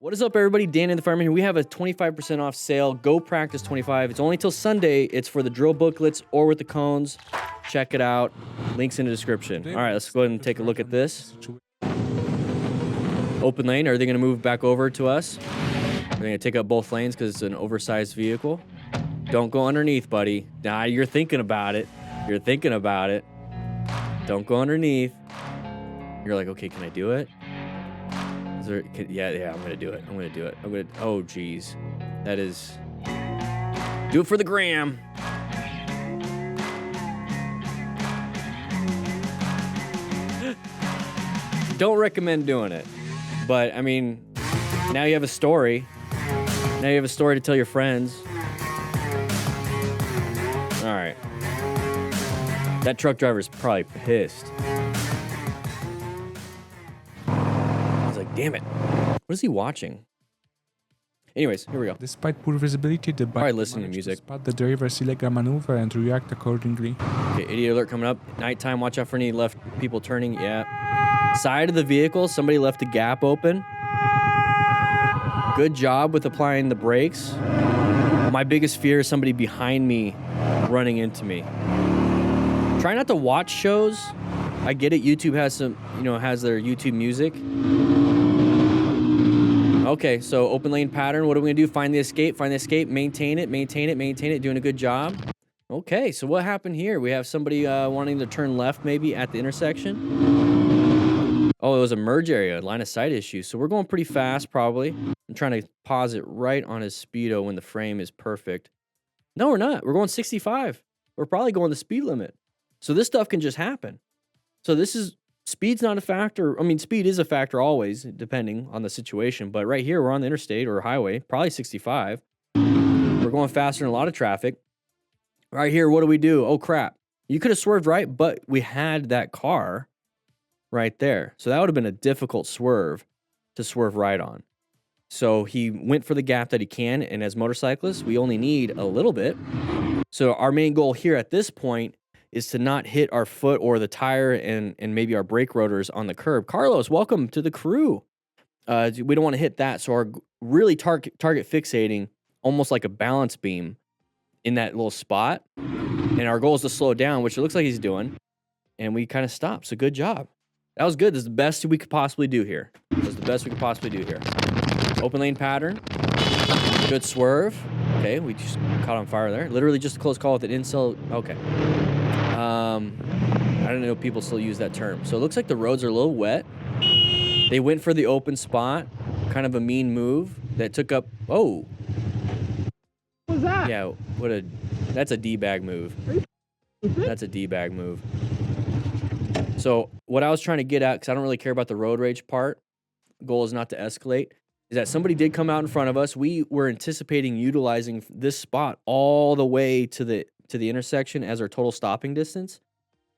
What is up, everybody? Dan and the Fireman here. We have a 25% off sale. Go Practice 25. It's only till Sunday. It's for the drill booklets or with the cones. Check it out. Links in the description. All right, let's go ahead and take a look at this. Open lane. Are they going to move back over to us? They're going to take up both lanes because it's an oversized vehicle. Don't go underneath, buddy. Nah, you're thinking about it. You're thinking about it. Don't go underneath. You're like, okay, can I do it? Yeah, I'm gonna do it. Oh, geez. That is... Do it for the gram. Don't recommend doing it. But, I mean, now you have a story. Now you have a story to tell your friends. All right. That truck driver's probably pissed. Damn it. What is he watching? Anyways, here we go. Despite poor visibility, the bike listening to music. Spot the driver's illegal maneuver and react accordingly. Okay, idiot alert coming up. Nighttime, watch out for any left people turning. Yeah. Side of the vehicle, somebody left a gap open. Good job with applying the brakes. My biggest fear is somebody behind me running into me. Try not to watch shows. I get it. YouTube has some, has their YouTube music. Okay, so open lane pattern. What are we gonna do? Find the escape, maintain it, doing a good job. Okay, so what happened here? We have somebody wanting to turn left maybe at the intersection. Oh, it was a merge area, line of sight issue. So we're going pretty fast probably. I'm trying to pause it right on his speedo when the frame is perfect. No, we're not. We're going 65. We're probably going the speed limit. So this stuff can just happen. So speed's not a factor. I mean, speed is a factor always, depending on the situation. But right here, we're on the interstate or highway, probably 65. We're going faster than a lot of traffic. Right here, what do we do? Oh, crap. You could have swerved right, but we had that car right there. So that would have been a difficult swerve to swerve right on. So he went for the gap that he can. And as motorcyclists, we only need a little bit. So our main goal here at this point is to not hit our foot or the tire and maybe our brake rotors on the curb. Carlos, welcome to the crew. We don't want to hit that, so our really target fixating almost like a balance beam in that little spot. And our goal is to slow down, which it looks like he's doing, and we kind of stop. So good job. That was good. This is the best we could possibly do here. Open lane pattern. Good swerve. Okay, we just caught on fire there. Literally just a close call with an incel. Okay. I don't know if people still use that term. So it looks like the roads are a little wet. They went for the open spot. Kind of a mean move that took up... Oh. What was that? Yeah, that's a D-bag move. That's a D-bag move. So what I was trying to get at, because I don't really care about the road rage part, goal is not to escalate, is that somebody did come out in front of us. We were anticipating utilizing this spot all the way to the intersection as our total stopping distance.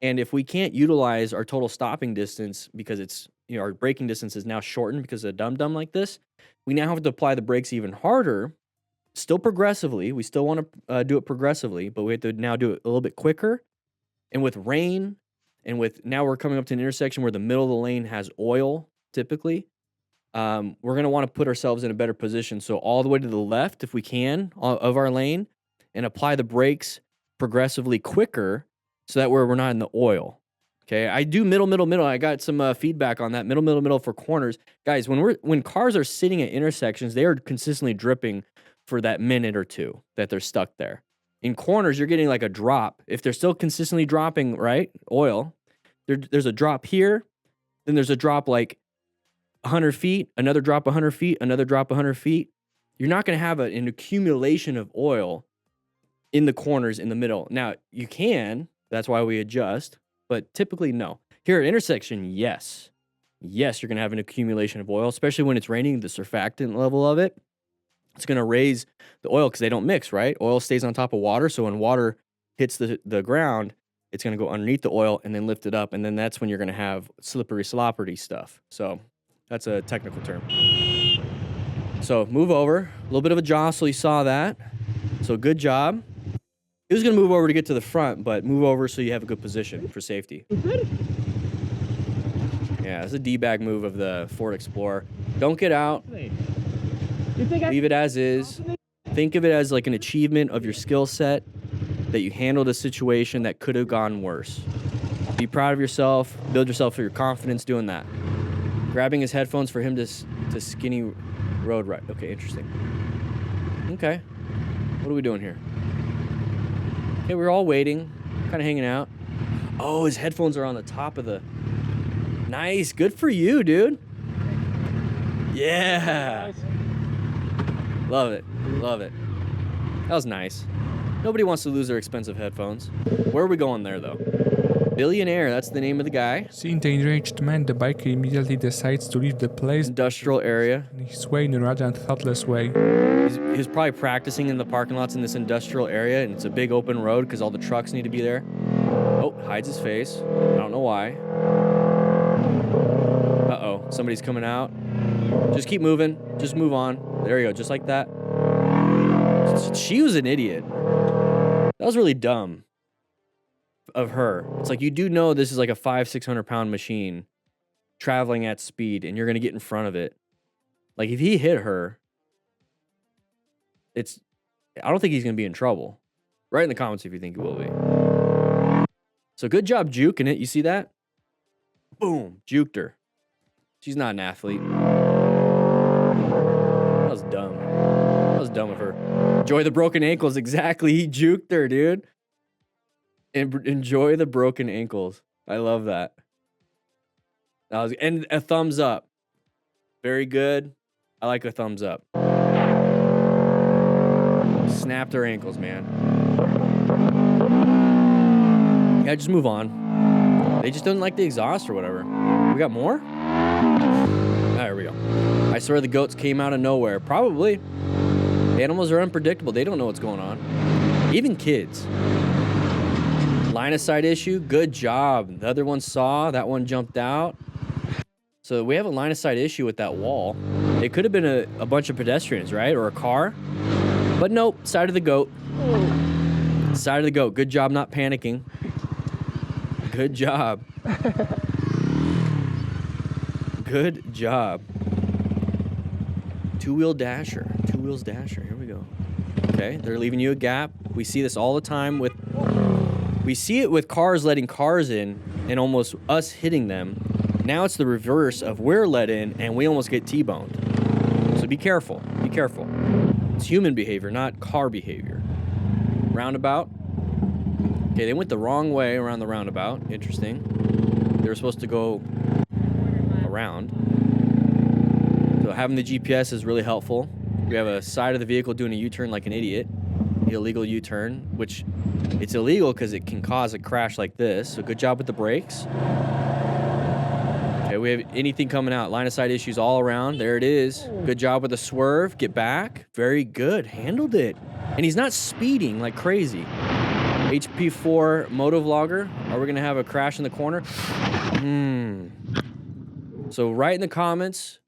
And if we can't utilize our total stopping distance because it's, our braking distance is now shortened because of a dum-dum like this, we now have to apply the brakes even harder, still progressively. We still want to do it progressively, but we have to now do it a little bit quicker. And with rain, and with now we're coming up to an intersection where the middle of the lane has oil, typically, we're going to want to put ourselves in a better position. So all the way to the left, if we can, of our lane, and apply the brakes progressively quicker so that we're not in the oil. Okay, I do middle. I got some feedback on that. Middle for corners. Guys, when cars are sitting at intersections, they are consistently dripping for that minute or two that they're stuck there. In corners, you're getting like a drop. If they're still consistently dropping, right, oil, there's a drop here, then there's a drop like 100 feet, another drop 100 feet, another drop 100 feet. You're not going to have an accumulation of oil in the corners in the middle. Now, you can, that's why we adjust, but typically no. Here at intersection, yes. Yes, you're going to have an accumulation of oil, especially when it's raining, the surfactant level of it. It's going to raise the oil because they don't mix, right? Oil stays on top of water, so when water hits the ground, it's going to go underneath the oil and then lift it up, and then that's when you're going to have slippery, sloppery stuff. So that's a technical term. So move over. A little bit of a jostle, you saw that. So good job. He was going to move over to get to the front, but move over so you have a good position for safety. Yeah, it's a D-bag move of the Ford Explorer. Don't get out. You think I Leave it as is. Think of it as like an achievement of your skill set, that you handled a situation that could have gone worse. Be proud of yourself. Build yourself for your confidence doing that. Grabbing his headphones for him to skinny road ride. Okay, interesting. Okay. What are we doing here? Okay, we're all waiting. Kind of hanging out. Oh, his headphones are on the top of the... Nice. Good for you, dude. Yeah. Love it. Love it. That was nice. Nobody wants to lose their expensive headphones. Where are we going there, though? Billionaire, that's the name of the guy. Seeing the enraged man, the biker immediately decides to leave the place Industrial area. in his way in a rather and thoughtless way. He was probably practicing in the parking lots in this industrial area, and it's a big open road because all the trucks need to be there. Oh, hides his face. I don't know why. Uh-oh, somebody's coming out. Just keep moving. Just move on. There you go, just like that. She was an idiot. That was really dumb of her. It's like, you do know this is like a 500-600 pound machine traveling at speed, and you're going to get in front of it. Like, if he hit her, I don't think he's going to be in trouble. Write in the comments if you think he will be. So good job juking it. You see that? Boom. Juked her. She's not an athlete. That was dumb. That was dumb of her. Enjoy the broken ankles. Exactly. He juked her, dude. Enjoy the broken ankles. I love that. And a thumbs up. Very good. I like a thumbs up. Snapped her ankles, man. Yeah, just move on. They just don't like the exhaust or whatever. We got more? There we go. I swear the goats came out of nowhere. Probably. Animals are unpredictable. They don't know what's going on. Even kids. Line of sight issue. Good job. The other one saw. That one jumped out. So we have a line of sight issue with that wall. It could have been a bunch of pedestrians, right? Or a car. But nope. Side of the goat. Side of the goat. Good job not panicking. Good job. Good job. Two-wheel dasher. Two wheels dasher. Here we go. Okay, they're leaving you a gap. We see this all the time with... We see it with cars letting cars in and almost us hitting them. Now it's the reverse of we're let in and we almost get T-boned. So be careful. Be careful. It's human behavior, not car behavior. Roundabout. Okay, they went the wrong way around the roundabout. Interesting. They were supposed to go around. So having the GPS is really helpful. We have a side of the vehicle doing a U-turn like an idiot. The illegal U-turn, which it's illegal because it can cause a crash like this. So good job with the brakes. Okay, we have anything coming out. Line of sight issues all around. There it is. Good job with the swerve. Get back. Very good. Handled it. And he's not speeding like crazy. HP4 motovlogger. Are we going to have a crash in the corner? So write in the comments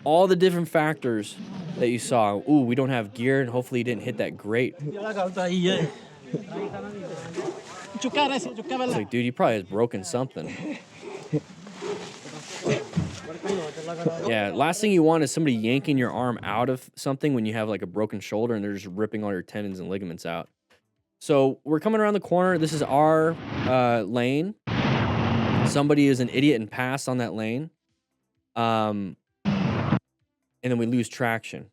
all the different factors that you saw. Ooh, we don't have gear, and hopefully you didn't hit that grate. It's like, dude, you probably has broken something. Yeah, last thing you want is somebody yanking your arm out of something when you have like a broken shoulder and they're just ripping all your tendons and ligaments out. So we're coming around the corner. This is our lane. Somebody is an idiot and passed on that lane. And then we lose traction.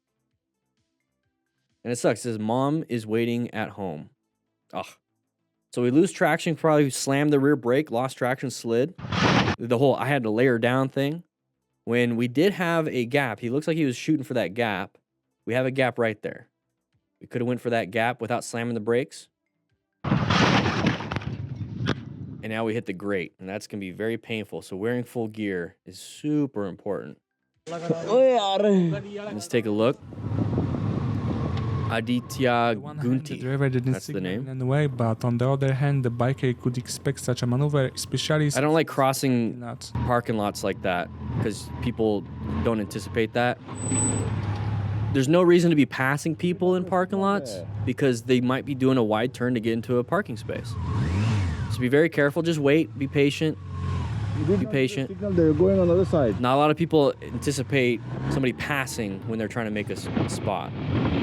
And it sucks. It says, Mom is waiting at home. Ugh. So we lose traction, probably slammed the rear brake, lost traction, slid. The whole I had to layer down thing. When we did have a gap, he looks like he was shooting for that gap. We have a gap right there. We could have went for that gap without slamming the brakes. And now we hit the grate, and that's going to be very painful. So wearing full gear is super important. Let's take a look. Aditya Gunti. The driver didn't That's the signal name. in any way, but on the other hand, the biker could expect such a maneuver, especially I don't like crossing not. parking lots like that because people don't anticipate that. There's no reason to be passing people in parking lots because they might be doing a wide turn to get into a parking space. So be very careful. Just wait. Be patient. Be patient. Signal they're going on the other side. Not a lot of people anticipate somebody passing when they're trying to make a spot.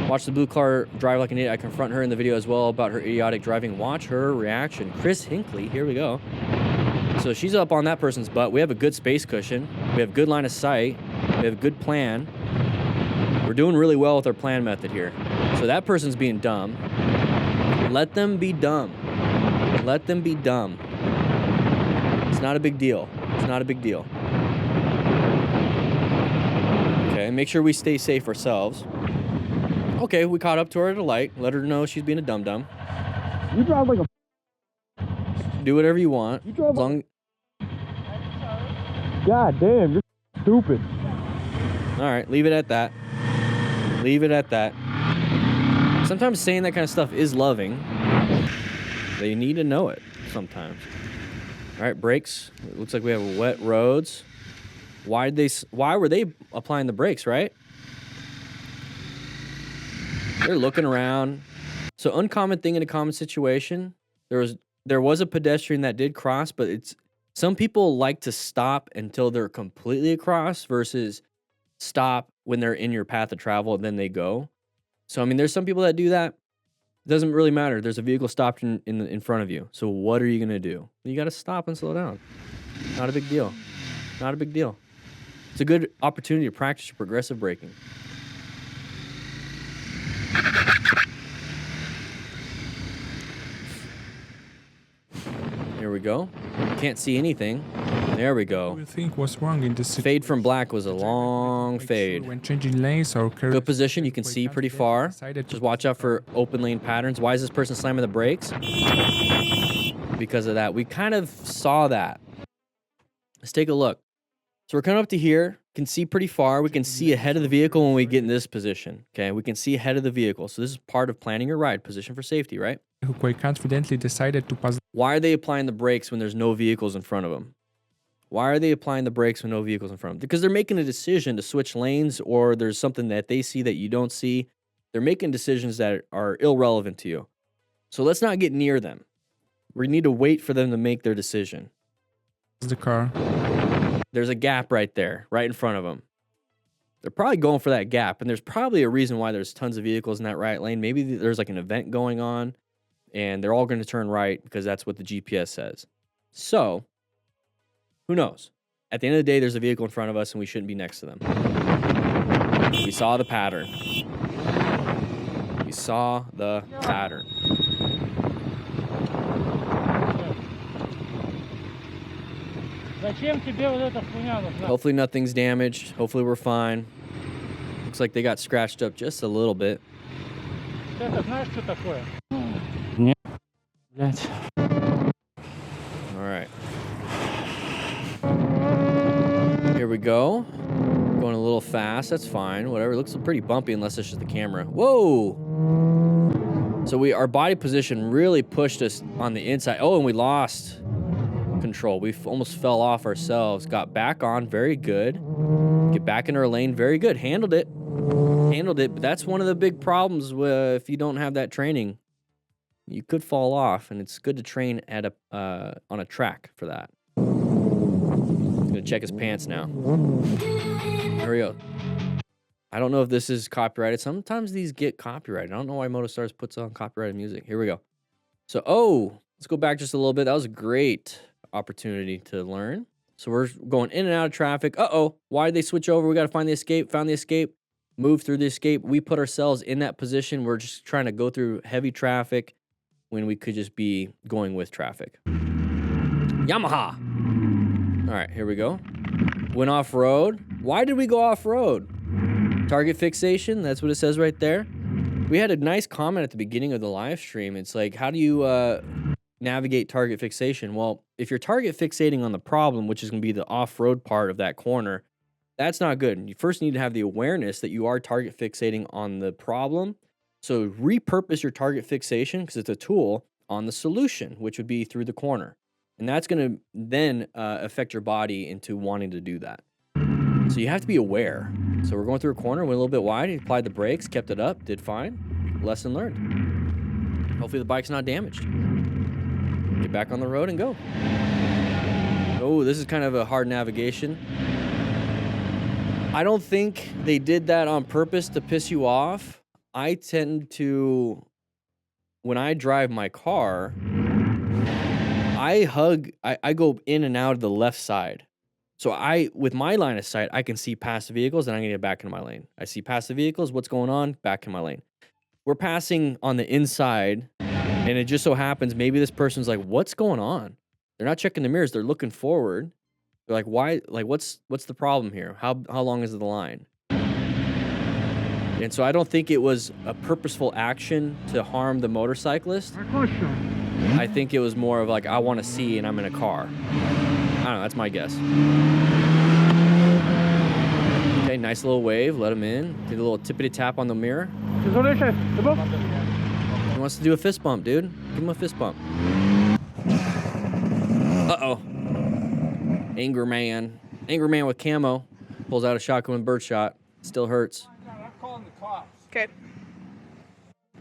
Watch the blue car drive like an idiot. I confront her in the video as well about her idiotic driving. Watch her reaction. Chris Hinckley, here we go. So she's up on that person's butt. We have a good space cushion. We have good line of sight. We have a good plan. We're doing really well with our plan method here. So that person's being dumb. Let them be dumb. Let them be dumb. It's not a big deal. It's not a big deal. Okay, make sure we stay safe ourselves. Okay, we caught up to her at a light. Let her know she's being a dum-dum. You drive like a. Do whatever you want. You drive As long... God damn, you're stupid. All right, leave it at that. Leave it at that. Sometimes saying that kind of stuff is loving. They need to know it sometimes. All right, brakes. It looks like we have wet roads. Why were they applying the brakes, right? They're looking around. So uncommon thing in a common situation. There was a pedestrian that did cross, but some people like to stop until they're completely across versus stop when they're in your path of travel and then they go. So I mean, there's some people that do that. It doesn't really matter. There's a vehicle stopped in front of you. So what are you gonna do? You gotta stop and slow down. Not a big deal. Not a big deal. It's a good opportunity to practice your progressive braking. Here we go. Can't see anything. There we go. What do you think was wrong in this situation? Fade from black was a long fade. When changing lanes or Good position. You can see pretty far. Just watch out for open lane patterns. Why is this person slamming the brakes? Because of that. We kind of saw that. Let's take a look. So we're coming up to here. Can see pretty far. We can see ahead of the vehicle when we get in this position. Okay, we can see ahead of the vehicle. So this is part of planning your ride. Position for safety, right? Who quite confidently decided to pass. Why are they applying the brakes when there's no vehicles in front of them? Why are they applying the brakes when no vehicles in front of them? Because they're making a decision to switch lanes, or there's something that they see that you don't see. They're making decisions that are irrelevant to you. So let's not get near them. We need to wait for them to make their decision. The car. There's a gap right there, right in front of them. They're probably going for that gap, and there's probably a reason why there's tons of vehicles in that right lane. Maybe there's like an event going on, and they're all going to turn right because that's what the GPS says. So, who knows? At the end of the day, there's a vehicle in front of us, and we shouldn't be next to them. We saw the pattern. We saw the pattern. Hopefully nothing's damaged. Hopefully we're fine. Looks like they got scratched up just a little bit. Alright. Here we go. Going a little fast. That's fine. Whatever. It looks pretty bumpy unless it's just the camera. Whoa! So our body position really pushed us on the inside. Oh, and we lost control. We almost fell off ourselves. Got back on. Very good. Get back in our lane. Very good. Handled it. Handled it. But that's one of the big problems if you don't have that training. You could fall off, and it's good to train at on a track for that. He's gonna check his pants now. There we go. I don't know if this is copyrighted. Sometimes these get copyrighted. I don't know why MotoStars puts on copyrighted music. Here we go. So, let's go back just a little bit. That was a great opportunity to learn. So we're going in and out of traffic. Why did they switch over? We got to find the escape. Found the escape. Move through the escape. We put ourselves in that position. We're just trying to go through heavy traffic when we could just be going with traffic. Yamaha. All right, here we go. Went off-road. Why did we go off-road? Target fixation. That's what it says right there. We had a nice comment at the beginning of the live stream. It's like, how do you navigate target fixation? Well, if you're target fixating on the problem, which is going to be the off-road part of that corner, that's not good. You first need to have the awareness that you are target fixating on the problem. So repurpose your target fixation, because it's a tool, on the solution, which would be through the corner. And that's going to then affect your body into wanting to do that. So you have to be aware. So we're going through a corner, went a little bit wide, applied the brakes, kept it up, did fine. Lesson learned. Hopefully the bike's not damaged. Get back on the road and go. Oh, this is kind of a hard navigation. I don't think they did that on purpose to piss you off. I tend to, when I drive my car, I go in and out of the left side. So with my line of sight, I can see past the vehicles and I'm gonna get back into my lane. I see past the vehicles, what's going on, back in my lane. We're passing on the inside, and it just so happens maybe this person's like, what's going on? They're not checking the mirrors, they're looking forward. They're like, why? Like, what's the problem here? How long is the line? And so I don't think it was a purposeful action to harm the motorcyclist. I think it was more of like, I want to see and I'm in a car. I don't know, that's my guess. Okay, nice little wave, let him in. Did a little tippity tap on the mirror. He wants to do a fist bump, dude. Give him a fist bump. Uh-oh. Anger man with camo. Pulls out a shotgun with birdshot. Still hurts. I'm calling the cops. Okay.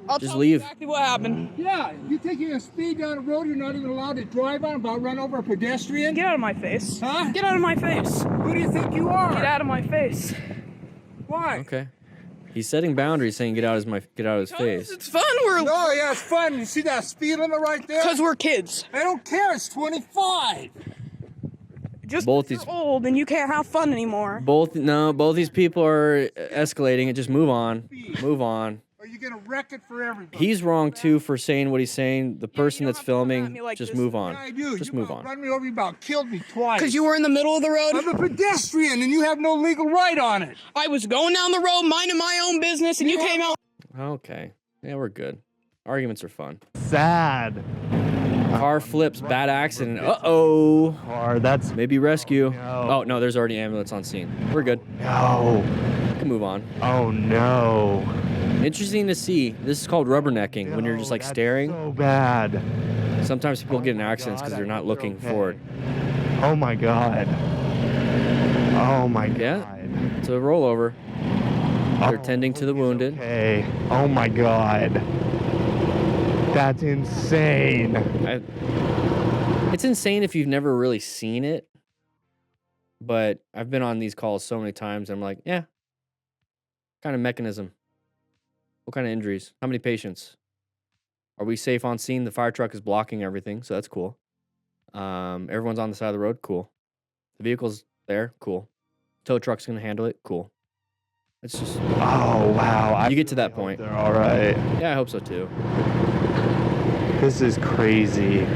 I'll Just tell leave. you exactly what happened. Yeah, you taking a speed down the road you're not even allowed to drive on, about run over a pedestrian? Get out of my face. Huh? Get out of my face. Who do you think you are? Get out of my face. Why? Okay. He's setting boundaries, saying get out of his face. It's fun. We're Oh, yeah, it's fun. You see that speed limit right there? because we're kids. I don't care. It's 25. Just Both you're these- old and you can't have fun anymore. Both these people are escalating it. Just move on. Move on. Or you're going to wreck it for everybody. He's wrong too for saying what he's saying. The person you don't that's have to come at filming, me like just this. move on. Yeah, I do. Just you move about on. run me over, you about killed me twice. Because you were in the middle of the road. I'm a pedestrian and you have no legal right on it. I was going down the road, minding my own business, and you came out. Okay. Yeah, we're good. Arguments are fun. Sad. Car flips, bad accident. Uh-oh. Car, that's Maybe rescue. no. Oh, no, there's already ambulance on scene. We're good. no. We can move on. Oh no. Interesting to see. This is called rubbernecking, when you're just like No, that's staring. So bad. Sometimes people get in accidents God, because I they're not hope looking okay. forward. Oh my god. Oh my god. Yeah. It's a rollover. They're Oh, tending to the wounded. Okay. Oh my god. That's insane. It's insane if you've never really seen it. But I've been on these calls so many times. I'm like, yeah. What kind of mechanism? What kind of injuries? How many patients? Are we safe on scene? The fire truck is blocking everything, so that's cool. Everyone's on the side of the road, cool. The vehicle's there, cool. Tow truck's gonna handle it, cool. It's just, Oh wow. you get to that hope point. They're all right. Yeah, I hope so too. This is crazy.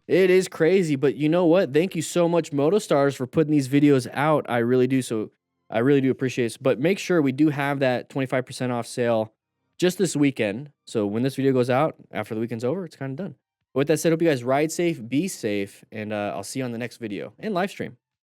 It is crazy, but you know what? Thank you so much, MotoStars, for putting these videos out. I really do. So I really do appreciate it. But make sure we do have that 25% off sale just this weekend. So when this video goes out, after the weekend's over, it's kind of done. But with that said, hope you guys ride safe, be safe, and I'll see you on the next video and live stream.